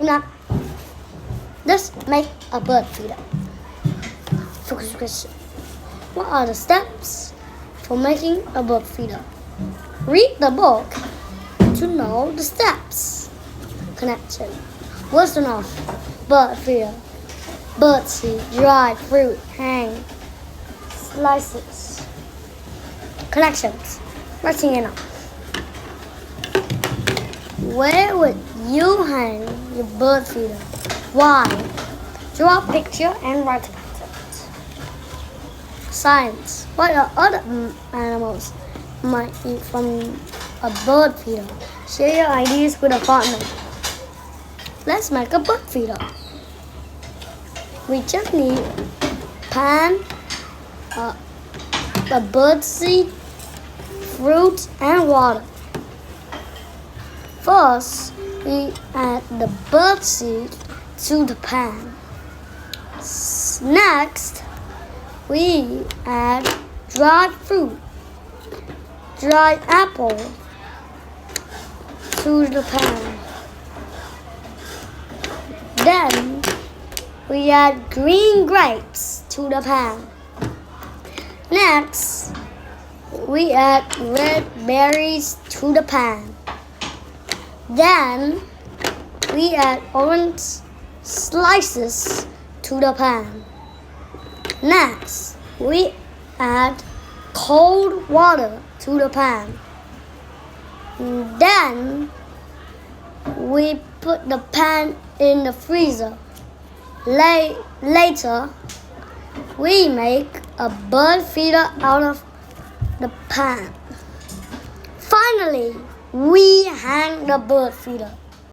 not just make a bird feeder? Focus question. What are the steps for making a bird feeder? Read the book to know the steps. Connection. Wisdom of bird feeder. Bird seed, dry fruit, hang, slices. Connections. Writing it up. Where would you hang your bird feeder? Why? Draw a picture and write about it. Science. What are other animals might eat from a bird feeder? Share your ideas with a partner. Let's make a bird feeder. We just need pan, a bird seed, fruit, and water. First, we add the bird seed to the pan. Next, we add dried fruit, dried apple to the pan. Then, we add green grapes to the pan. Next, we add red berries to the pan. Then, we add orange slices to the pan. Next, we add cold water to the pan. Then, we put the pan in the freezer. Later, we make a bird feeder out of the pan. Finally, we hang the bird feeder.